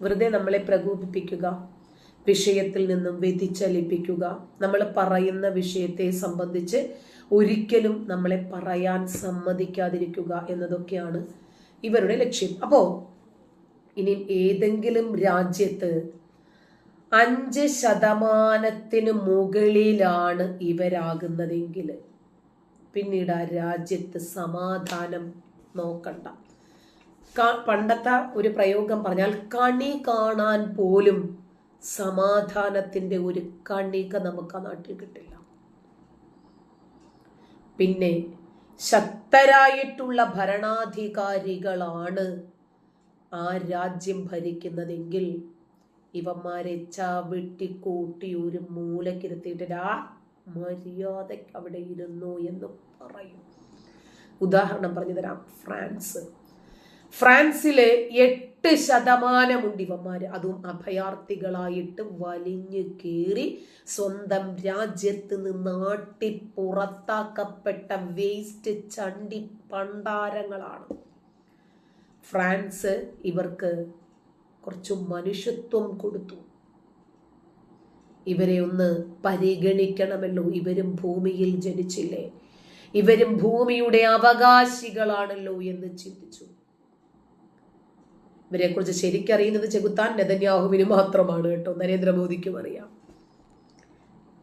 വെറുതെ നമ്മളെ പ്രകോപിപ്പിക്കുക, വിഷയത്തിൽ നിന്നും വ്യതിചലിപ്പിക്കുക, നമ്മൾ പറയുന്ന വിഷയത്തെ സംബന്ധിച്ച് ഒരിക്കലും നമ്മളെ പറയാൻ സമ്മതിക്കാതിരിക്കുക എന്നതൊക്കെയാണ് ഇവരുടെ ലക്ഷ്യം. അപ്പോ ഇനി ഏതെങ്കിലും രാജ്യത്ത് 5% മുകളിലാണ് ഇവരാകുന്നതെങ്കിൽ പിന്നീട് ആ രാജ്യത്ത് സമാധാനം നോക്കണ്ട. പണ്ടത്തെ ഒരു പ്രയോഗം പറഞ്ഞാൽ കണി കാണാൻ പോലും സമാധാനത്തിന്റെ ഒരു കണിക നമുക്ക് ആ നാട്ടിൽ കിട്ടില്ല. പിന്നെ ശക്തരായിട്ടുള്ള ഭരണാധികാരികളാണ് ആ രാജ്യം ഭരിക്കുന്നതെങ്കിൽ ഇവന്മാരെ ചവിട്ടിക്കൂട്ടി ഒരു മൂലക്കിരുത്തിയിട്ട് മര്യാദയ്ക്ക് അവിടെ ഇരുന്നു എന്ന് പറയും. ഉദാഹരണം പറഞ്ഞു തരാം. ഫ്രാൻസില് 8% ഇവന്മാര്, അതും അഭയാർത്ഥികളായിട്ട് വലിഞ്ഞു കയറി സ്വന്തം രാജ്യത്ത് നിന്ന് നാട്ടി പുറത്താക്കപ്പെട്ട വേസ്റ്റ് ചണ്ടി പണ്ടാരങ്ങളാണ്. ഫ്രാൻസ് ഇവർക്ക് കുറച്ചു മനുഷ്യത്വം കൊടുത്തു. ഇവരെ ഒന്ന് പരിഗണിക്കണമല്ലോ, ഇവരും ഭൂമിയിൽ ജനിച്ചില്ലേ, ഇവരും ഭൂമിയുടെ അവകാശികളാണല്ലോ എന്ന് ചിന്തിച്ചു. ഇവരെ കുറിച്ച് ശരിക്കറിയുന്നത് ചെകുത്താൻ നെതന്യാഹുവിന് മാത്രമാണ് കേട്ടോ. നരേന്ദ്രമോദിക്കും അറിയാം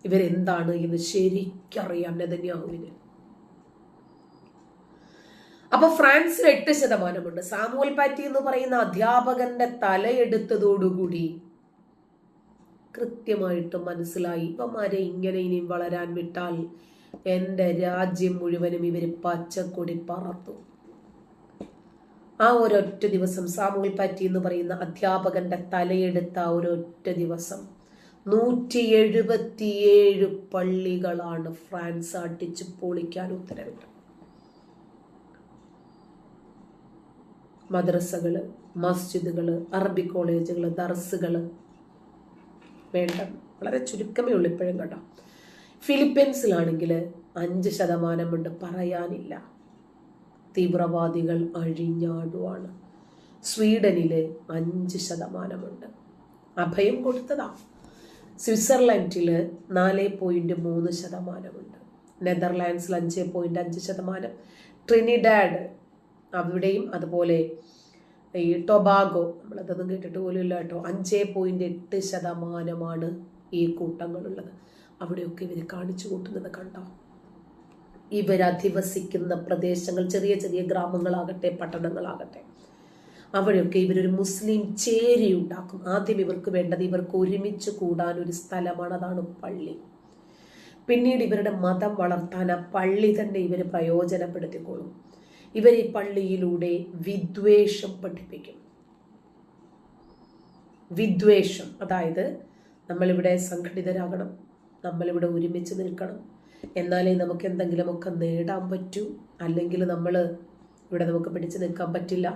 ഇവരെന്താണ് എന്ന് ശരിക്കറിയാം നെതന്യാഹുവിന്. അപ്പൊ ഫ്രാൻസിൽ 8%. സാമുവൽ പാറ്റി എന്ന് പറയുന്ന അധ്യാപകന്റെ തലയെടുത്തതോടുകൂടി കൃത്യമായിട്ട് മനസ്സിലായി, ഇവന്മാരെ ഇങ്ങനെ ഇനിയും വളരാൻ വിട്ടാൽ എൻ്റെ രാജ്യം മുഴുവനും ഇവര് പച്ചക്കൊടി പറത്തു. ആ ഒരൊറ്റ ദിവസം സാമുവൽ പാറ്റി എന്ന് പറയുന്ന അധ്യാപകന്റെ തലയെടുത്ത ഒരൊറ്റ ദിവസം 177 പള്ളികളാണ് ഫ്രാൻസ് അടിച്ചു പൊളിക്കാൻ ഉത്തരവിട്ടത്. മദ്രസകള്, മസ്ജിദുകള്, അറബി കോളേജുകള്, ദർസുകള് വേണ്ട, വളരെ ചുരുക്കമേ ഉള്ളൂ ഇപ്പോഴും കേട്ടോ. ഫിലിപ്പീൻസിലാണെങ്കിൽ 5% പറയാനില്ല, തീവ്രവാദികൾ അഴിഞ്ഞാടുവാണ്. സ്വീഡനില് 5% അഭയം കൊടുത്തതാ. സ്വിറ്റ്സർലൻഡില് 4.3%, നെതർലാൻഡ്സിൽ 5.5%, ട്രിനിഡാഡ് അവിടെയും അതുപോലെ ഈ ടൊബാഗോ, നമ്മളതൊന്നും കേട്ടിട്ട് പോലും ഇല്ല കേട്ടോ, 5.8% ഈ കൂട്ടങ്ങളുള്ളത്. അവിടെയൊക്കെ ഇവർ കാണിച്ചു കൂട്ടുന്നത് കണ്ടോ. ഇവരധിവസിക്കുന്ന പ്രദേശങ്ങൾ ചെറിയ ചെറിയ ഗ്രാമങ്ങളാകട്ടെ പട്ടണങ്ങളാകട്ടെ അവിടെയൊക്കെ ഇവരൊരു മുസ്ലിം ചേരി ഉണ്ടാക്കും. ആദ്യം ഇവർക്ക് വേണ്ടത് ഇവർക്ക് ഒരുമിച്ച് കൂടാൻ ഒരു സ്ഥലമാണ്, അതാണ് പള്ളി. പിന്നീട് ഇവരുടെ മതം വളർത്താൻ ആ പള്ളി തന്നെ ഇവർ പ്രയോജനപ്പെടുത്തിക്കോളും. ഇവർ ഈ പള്ളിയിലൂടെ വിദ്വേഷം പഠിപ്പിക്കും. വിദ്വേഷം അതായത് നമ്മളിവിടെ സംഘടിതരാകണം, നമ്മളിവിടെ ഒരുമിച്ച് നിൽക്കണം, എന്നാലേ നമുക്ക് എന്തെങ്കിലുമൊക്കെ നേടാൻ പറ്റൂ, അല്ലെങ്കിൽ ഇവിടെ നമുക്ക് പിടിച്ചു നിൽക്കാൻ പറ്റില്ല.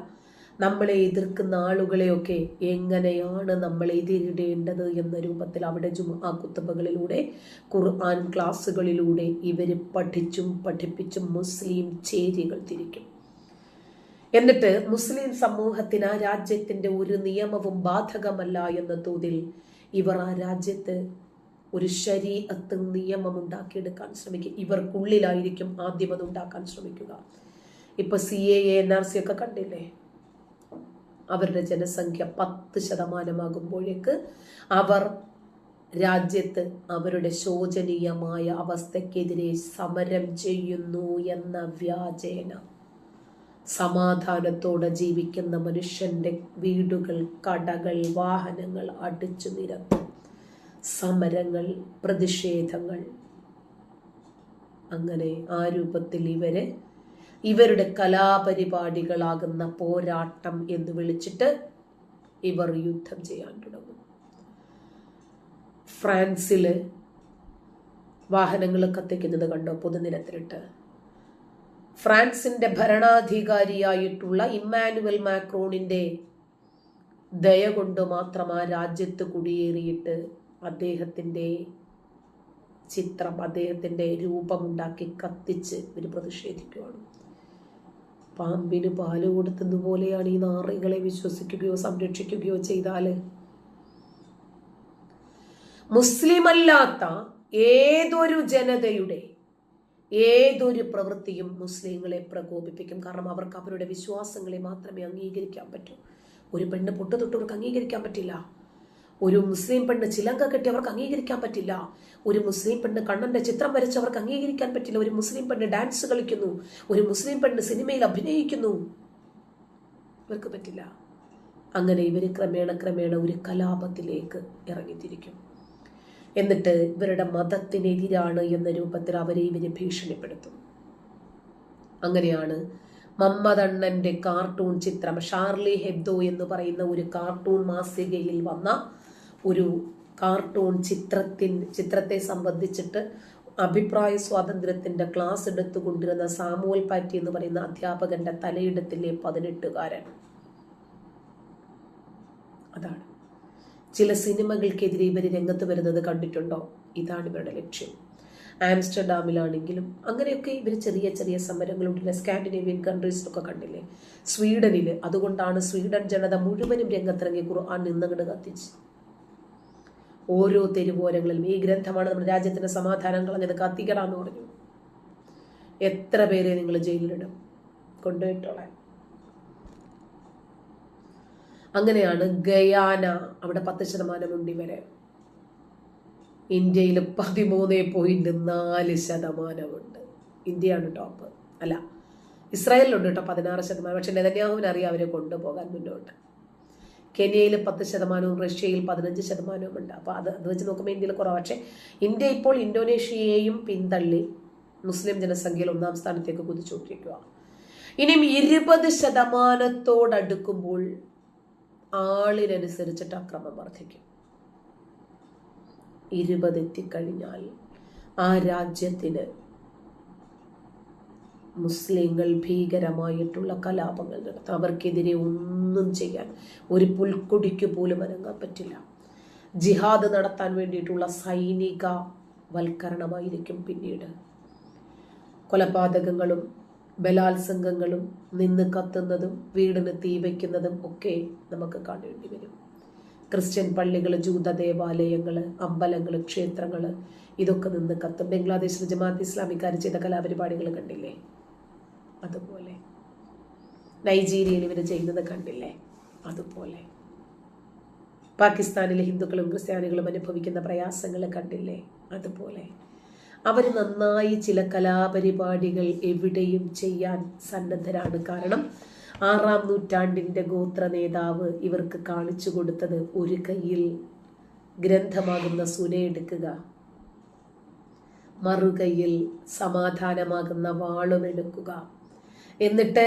നമ്മളെ എതിർക്കുന്ന ആളുകളെയൊക്കെ എങ്ങനെയാണ് നമ്മൾ എതിരിടേണ്ടത് എന്ന രൂപത്തിൽ അവിടെ ജുമുഅ ഖുത്ബകളിലൂടെ ഖുർആൻ ക്ലാസ്സുകളിലൂടെ ഇവർ പഠിച്ചും പഠിപ്പിച്ചും മുസ്ലിം ചേരികൾ തിരിക്കും. എന്നിട്ട് മുസ്ലിം സമൂഹത്തിന് ആ രാജ്യത്തിന്റെ ഒരു നിയമവും ബാധകമല്ല എന്ന തോതിൽ ഇവർ ആ രാജ്യത്ത് ഒരു ശരീഅത്ത് നിയമം ഉണ്ടാക്കിയെടുക്കാൻ ശ്രമിക്കും. ഇവർക്കുള്ളിലായിരിക്കും ആദ്യം അത് ഉണ്ടാക്കാൻ ശ്രമിക്കുക. ഇപ്പൊ CAA NRC ഒക്കെ കണ്ടില്ലേ, അവരുടെ ജനസംഖ്യ 10% അവർ രാജ്യത്ത് അവരുടെ ശോചനീയമായ അവസ്ഥക്കെതിരെ സമരം ചെയ്യുന്നു എന്ന വ്യാജേന സമാധാനത്തോടെ ജീവിക്കുന്ന മനുഷ്യന്റെ വീടുകൾ, കടകൾ, വാഹനങ്ങൾ അടിച്ചു നിരത്തും. സമരങ്ങൾ, പ്രതിഷേധങ്ങൾ, അങ്ങനെ ആ രൂപത്തിൽ ഇവരുടെ കലാപരിപാടികളാകുന്ന പോരാട്ടം എന്ന് വിളിച്ചിട്ട് ഇവർ യുദ്ധം ചെയ്യാൻ തുടങ്ങും. ഫ്രാൻസില് വാഹനങ്ങൾ കത്തിക്കുന്നത് കണ്ടോ പൊതുനിരത്തിലിട്ട്? ഫ്രാൻസിന്റെ ഭരണാധികാരിയായിട്ടുള്ള ഇമ്മാനുവൽ മാക്രോണിന്റെ ദയ കൊണ്ട് മാത്രം ആ രാജ്യത്ത് കുടിയേറിയിട്ട് അദ്ദേഹത്തിന്റെ ചിത്രം, അദ്ദേഹത്തിന്റെ രൂപമുണ്ടാക്കി കത്തിച്ച് ഇവർ പ്രതിഷേധിക്കുകയാണ്. പാമ്പിന് പാല് കൊടുത്തതുപോലെയാണ് ഈ നാറികളെ വിശ്വസിക്കുകയോ സംരക്ഷിക്കുകയോ ചെയ്താൽ. മുസ്ലിം അല്ലാത്ത ഏതൊരു ജനതയുടെ ഏതൊരു പ്രവൃത്തിയും മുസ്ലിങ്ങളെ പ്രകോപിപ്പിക്കും. കാരണം അവർക്ക് അവരുടെ വിശ്വാസങ്ങളെ മാത്രമേ അംഗീകരിക്കാൻ പറ്റൂ. ഒരു പെണ്ണ് പൊട്ട് തൊട്ടവർക്ക് അംഗീകരിക്കാൻ പറ്റില്ല. ഒരു മുസ്ലിം പെണ്ണ് ചിലങ്ക കെട്ടി അവർക്ക് അംഗീകരിക്കാൻ പറ്റില്ല. ഒരു മുസ്ലിം പെണ്ണ് കണ്ണന്റെ ചിത്രം വരച്ച് അവർക്ക് അംഗീകരിക്കാൻ പറ്റില്ല. ഒരു മുസ്ലിം പെണ്ണ് ഡാൻസ് കളിക്കുന്നു, ഒരു മുസ്ലിം പെണ്ണ് സിനിമയിൽ അഭിനയിക്കുന്നു, ഇവർക്ക് പറ്റില്ല. അങ്ങനെ ഇവർ ക്രമേണ ഒരു കലാപത്തിലേക്ക് ഇറങ്ങിത്തിരിക്കും. എന്നിട്ട് ഇവരുടെ മതത്തിനെതിരാണ് എന്ന രൂപത്തിൽ ഇവരെ ഭീഷണിപ്പെടുത്തും. അങ്ങനെയാണ് മമ്മദണ്ണന്റെ കാർട്ടൂൺ ചിത്രം ഷാർലി ഹെബ്ദോ എന്ന് പറയുന്ന ഒരു കാർട്ടൂൺ മാസികയിൽ വന്ന ഒരു കാർട്ടൂൺ ചിത്രത്തെ സംബന്ധിച്ചിട്ട് അഭിപ്രായ സ്വാതന്ത്ര്യത്തിന്റെ ക്ലാസ് എടുത്തുകൊണ്ടിരുന്ന സാമുവൽ പാറ്റി എന്ന് പറയുന്ന അധ്യാപകന്റെ തലയിടത്തിലെ 18കാരൻ. അതാണ് ചില സിനിമകൾക്കെതിരെ ഇവർ രംഗത്ത് വരുന്നത് കണ്ടിട്ടുണ്ടോ? ഇതാണ് ഇവരുടെ ലക്ഷ്യം. ആംസ്റ്റർഡാമിലാണെങ്കിലും അങ്ങനെയൊക്കെ ഇവർ ചെറിയ സമരങ്ങളുണ്ട്. സ്കാൻഡിനേവിയൻ കൺട്രീസിലൊക്കെ കണ്ടില്ലേ, സ്വീഡനിൽ. അതുകൊണ്ടാണ് സ്വീഡൻ ജനത മുഴുവനും രംഗത്തിറങ്ങി ഖുർആൻ നിന്നങ്ങട് കത്തിച്ച്. ഓരോ തെരുവോരങ്ങളിലും ഈ ഗ്രന്ഥമാണ് നമ്മുടെ രാജ്യത്തിന്റെ സമാധാനം കളഞ്ഞത്, കത്തിക്കടാന്ന് പറഞ്ഞു. എത്ര പേരെ നിങ്ങൾ ജയിലിലിടും, കൊണ്ടുപോയിട്ടോളാൻ. അങ്ങനെയാണ് ഗയാന, അവിടെ 10% ഉണ്ട് ഇവരെ. ഇന്ത്യയിൽ 13.4% ഇന്ത്യയാണ് ടോപ്പ്. അല്ല, ഇസ്രായേലിലുണ്ട് കേട്ടോ 16%. പക്ഷെ നെതന്യാഹുവിന് അറിയാം അവരെ കൊണ്ടുപോകാൻ മുന്നോട്ട്. കെനിയയിൽ 10%, റഷ്യയിൽ 15% ഉണ്ട്. അപ്പോൾ അത് വെച്ച് നോക്കുമ്പോൾ ഇന്ത്യയിൽ കുറവാണ്. പക്ഷേ ഇന്ത്യ ഇപ്പോൾ ഇന്തോനേഷ്യയെയും പിന്തള്ളി മുസ്ലിം ജനസംഖ്യയിൽ 1ാം സ്ഥാനത്തേക്ക് കുതിച്ചുകൊണ്ടിരിക്കുക. ഇനിയും 20%-ഓടടുക്കുമ്പോൾ ആളിനനുസരിച്ചിട്ട് അക്രമം വർദ്ധിക്കും. 20 എത്തിക്കഴിഞ്ഞാൽ ആ രാജ്യത്തിന് മുസ്ലിങ്ങൾ ഭീകരമായിട്ടുള്ള കലാപങ്ങൾ നടത്തും. അവർക്കെതിരെ ഒന്നും ചെയ്യാൻ, ഒരു പുൽക്കൊടിക്ക് പോലും അനങ്ങാൻ പറ്റില്ല. ജിഹാദ് നടത്താൻ വേണ്ടിയിട്ടുള്ള സൈനിക വൽക്കരണമായിരിക്കും പിന്നീട്. കൊലപാതകങ്ങളും ബലാത്സംഗങ്ങളും, നിന്ന് കത്തുന്നതും, വീടിന് തീ വയ്ക്കുന്നതും ഒക്കെ നമുക്ക് കാണേണ്ടി വരും. ക്രിസ്ത്യൻ പള്ളികൾ, ജൂത ദേവാലയങ്ങൾ, അമ്പലങ്ങൾ, ക്ഷേത്രങ്ങൾ ഇതൊക്കെ നിന്ന് കത്തും. ബംഗ്ലാദേശിൽ ജമാഅത്ത് ഇസ്ലാമിക്കാർ ചെയ്ത കലാപരിപാടികൾ കണ്ടില്ലേ? അതുപോലെ നൈജീരിയയിൽ ഇവർ ചെയ്യുന്നത് കണ്ടില്ലേ? അതുപോലെ പാകിസ്ഥാനിലെ ഹിന്ദുക്കളും ക്രിസ്ത്യാനികളും അനുഭവിക്കുന്ന പ്രയാസങ്ങൾ കണ്ടില്ലേ? അതുപോലെ അവർ നന്നായി ചില കലാപരിപാടികൾ എവിടെയും ചെയ്യാൻ സന്നദ്ധരാണ്. കാരണം 6ാം നൂറ്റാണ്ടിൻ്റെ ഗോത്ര നേതാവ് ഇവർക്ക് കാണിച്ചു കൊടുത്തത് ഒരു കയ്യിൽ ഗ്രന്ഥമാകുന്ന സുനയെടുക്കുക, മറുകൈയിൽ സമാധാനമാകുന്ന വാളുമെടുക്കുക. എന്നിട്ട്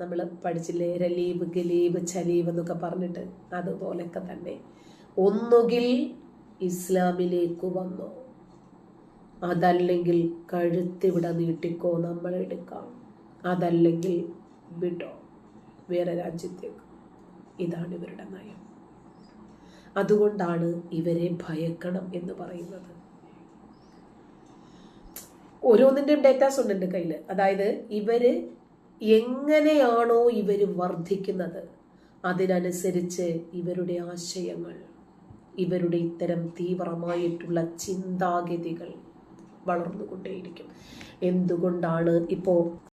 നമ്മൾ പഠിച്ചില്ലേ രലീബ് ഗലീബ് ചലീബ് എന്നൊക്കെ പറഞ്ഞിട്ട്, അതുപോലൊക്കെ തന്നെ ഒന്നുകിൽ ഇസ്ലാമിലേക്ക് വന്നോ, അതല്ലെങ്കിൽ കഴുത്തിവിടെ നീട്ടിക്കോ, നമ്മളെടുക്കാം, അതല്ലെങ്കിൽ വിടോ വേറെ രാജ്യത്തേക്ക്. ഇതാണ് ഇവരുടെ നയം. അതുകൊണ്ടാണ് ഇവരെ ഭയക്കണം എന്ന് പറയുന്നത്. ഓരോന്നിൻ്റെയും ഡേറ്റാസ് ഉണ്ട് എൻ്റെ കയ്യിൽ. അതായത് ഇവര് എങ്ങനെയാണോ ഇവർ വർദ്ധിക്കുന്നത് അതിനനുസരിച്ച് ഇവരുടെ ആശയങ്ങൾ, ഇവരുടെ ഇത്തരം തീവ്രമായിട്ടുള്ള ചിന്താഗതികൾ വളർന്നുകൊണ്ടേയിരിക്കും. എന്തുകൊണ്ടാണ് ഇപ്പോൾ